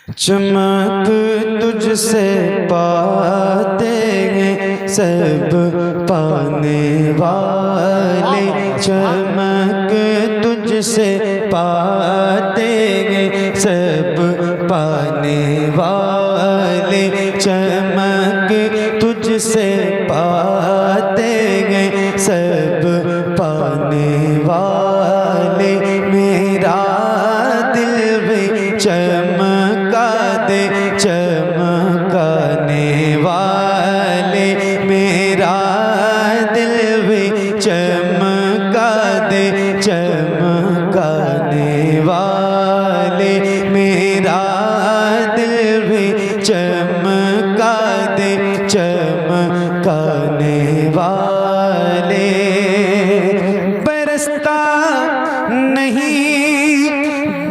चमक तुझसे पाते हैं सब पाने वाले, चमक तुझसे पाते हैं सब पाने वाले, चमक तुझसे पाते हैं सब पाने वाले। मेरा दिल भी चमका दे चमकाने वाले, मेरा दिल भी चमका दे चमकाने वाले, मेरा दिल भी चमका दे चमकाने वाले। बरसता नहीं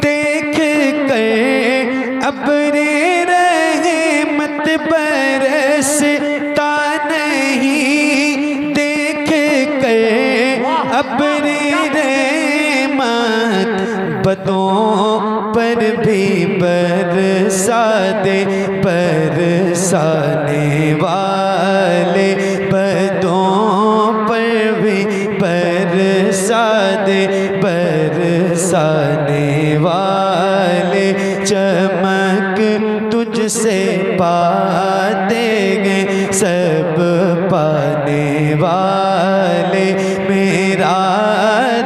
देख कर अब्रे रहमत, बरसता नहीं देख कर अब्रे रहमत, बदों पर भी बरसा दे बरसाने वाले, बदों पर भी बरसा दे बरसाने वाले। चमक तुझसे पाते हैं सब पाने वाले, मेरा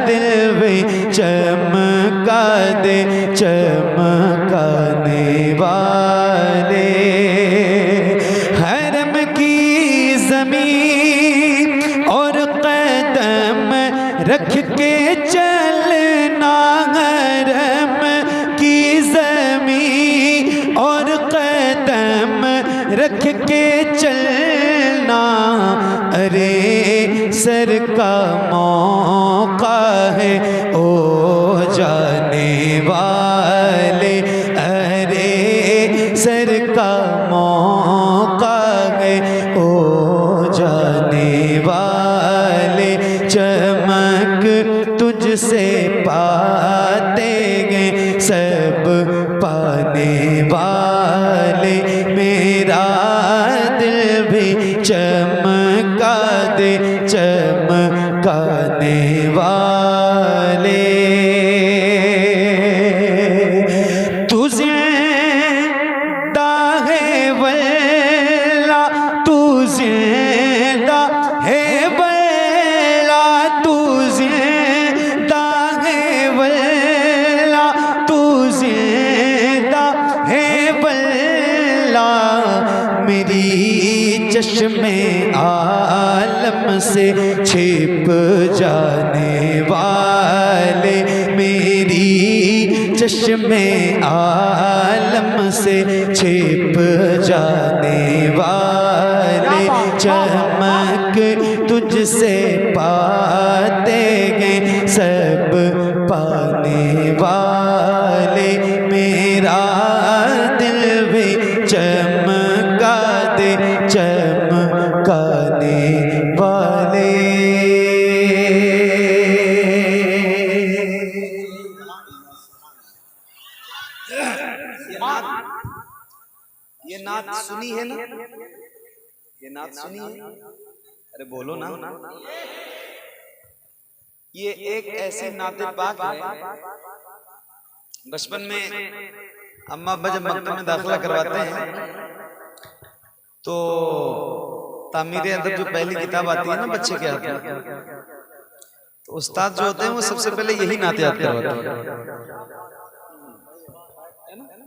दिल भी चमका दे चमकाने वाले। हरम की ज़मीन और कदम रख के चलना, हरम की ज़मीन और कदम रख के चलना, अरे सर का मौका है ओ जाने वाले, अरे सर का मौका है ओ जाने वाले। चमक तुझसे पाते हैं सब पाने वाले, मेरा दिल भी चमका दे चमकाने वाले। तू ज़िंदा है वल्ला, तू ज़िंदा है वल्ला, तू ज़िंदा है वल्ला, तू ज़िंदा है वल्ला। मेरी चश्मे आलम से छिप जाने वाले, मेरी चश्मे आलम से छिप जाने वाले। चमक तुझसे पाते हैं सब पाने वाले, मेरा दिल भी चमका दे चमकाने वाले। ये नात सुनी है ना, ये नात सुनी है, अरे बोलो ना। ये एक ऐसी नाते पाक है, बचपन में अम्मा अब्बा जब मकतब में दाखिला करवाते हैं तो तामीर अदब जो पहली किताब आती है ना बच्चे के हाथ में, तो उस्ताद जो होते हैं वो सबसे पहले यही नाते याद करवाते हैं,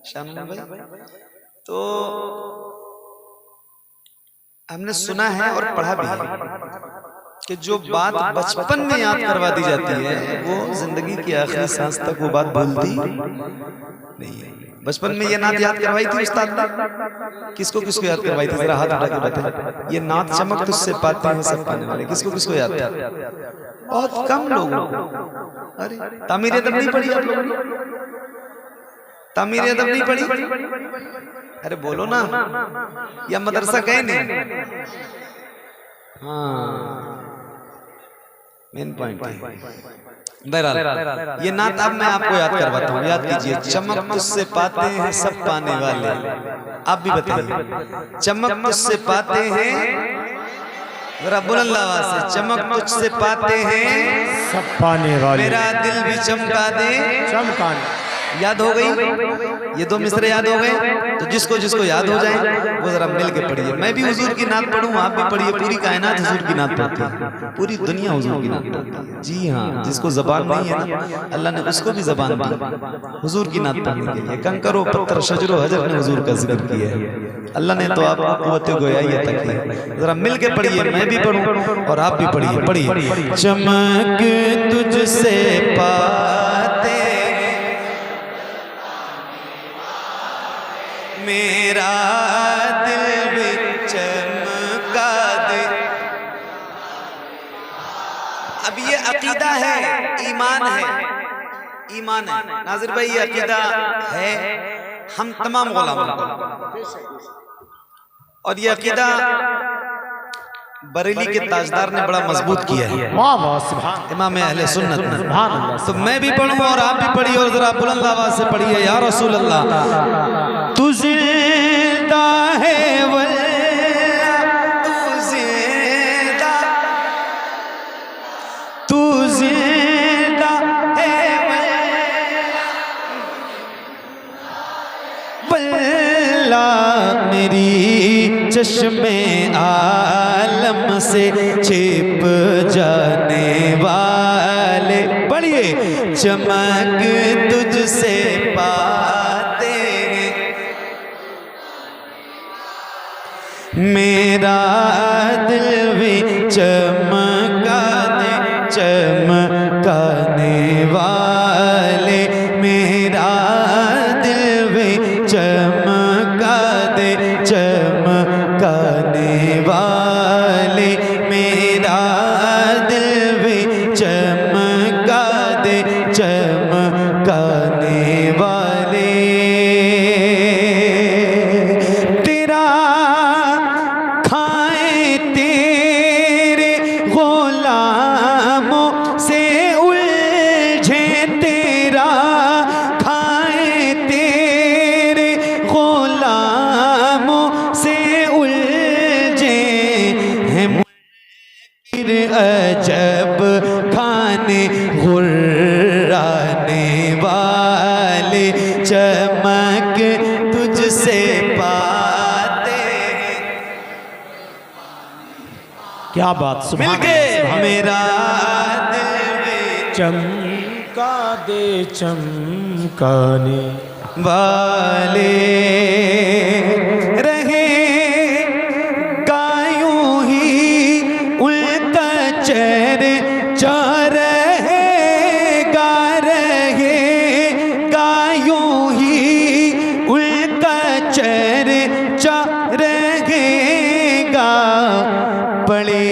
शाम भाई। तो हमने सुना है और पढ़ा भी है कि जो बात बचपन में याद करवा दी जाती है वो जिंदगी की आखिरी सांस तक वो बात भूलती नहीं है। बचपन में ये नात याद करवाई थी उस्ताद ने, किसको किसको याद करवाई थी, जरा हाथ उठा के बताएं। ये नात चमक तुझसे पाते हैं सब पाने वाले, किसको किसको याद है? बहुत कम लोगों को। अरे तामीर अदब नहीं पढ़ी आप लोगों ने? तामीर अदब नहीं पढ़ी? अरे बोलो ना, या मदरसा गए नहीं? हाँ, मेन पॉइंट है। बहरहाल ये नात अब मैं आपको याद करवाता हूँ, याद कीजिए। चमक तुझसे पाते हैं सब पाने वाले, आप भी बताइए। चमक तुझसे पाते हैं, जरा बुलंद आवाज से, चमक तुझसे पाते हैं सब पाने वाले, मेरा दिल भी चमका दे। चमकाने याद हो गई? ये दो मिसरे याद हो गए? तो जिसको जिसको याद हो जाए वो जरा मिल के पढ़िए। मैं भी हुजूर की नात पढ़ूं, आप भी पढ़िए। पूरी कायनात हुजूर की नात पढ़ती है, पूरी दुनिया हुजूर की नात पढ़ती है। जी हाँ, जिसको जबान नहीं है ना, अल्लाह ने उसको भी जबान दी हुजूर की नात पढ़ने के लिए। कंकरो पत्थर शजरो हजर ने हुजूर का जिक्र किया है। अल्लाह ने तो आपको कुव्वत गोयाई तक की। जरा मिल के पढ़िए, मैं भी पढ़ूं और आप भी पढ़िए। पढ़िए। चमक तुझसे पाते मेरा दिल भी चमका दे। अब ये अकीदा है, ईमान है, ईमान है नाजिर भाई, ये अकीदा है हम तमाम गुलामों को। और ये अकीदा बरेली के ताजदार ने बड़ा मजबूत किया है, इमाम अहले सुन्नत ने। तो मैं भी पढ़ूं और आप भी पढ़िए, और जरा बुलंद आवाज से पढ़िए। या रसूल अल्लाह तू जिंदा है वल्ला, तू जिंदा है वल्ला, मेरी चश्मे आलम से छिप जाने वाले। बढ़िए। चमक तुझसे पाते मेरा दिल भी चमका दे, चमकाने वाले मेरा दिल भी चमका दे, चमकाने वाले मेरा दिल भी चमका दे, चमकाने वाले। तेरा खाए तेरे गुलामों से उलझे, तेरा खाए तेरे गुलामों से उलझे हैं अजब खाने गुर्राने वाले। चमक तुझसे पाते क्या बात, मिलके मेरा दिल चमका दे, चमकाने वाले रहे गायों ही उनका चर्चा रहेगा, रहे गायों ही उनका चर्चा रहेगा। पड़े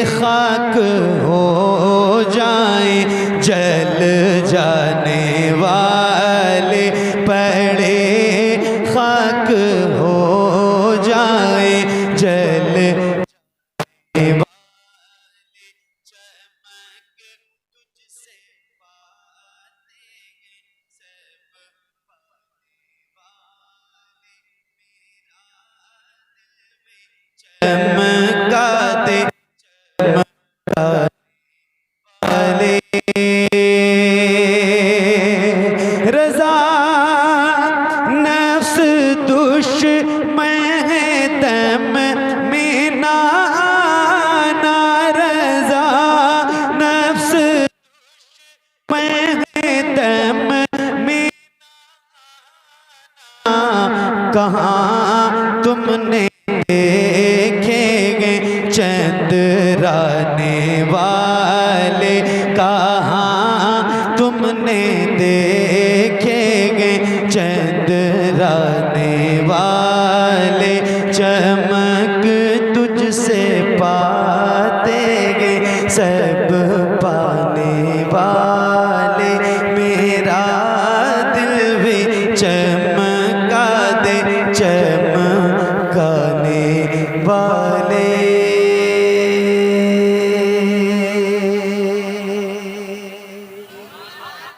खाक हो जाए जल जाने वाले, पड़े खाक हो जाए जल जाने वाले। चमका दे, रजा नफ्स दुश्मन है दम में ना आना, रजा नफ्स दुश्मन है दम में ना। कहाँ तुमने देखेंगे चंद्राने वाले, कहाँ तुमने देखेंगे चंद्रा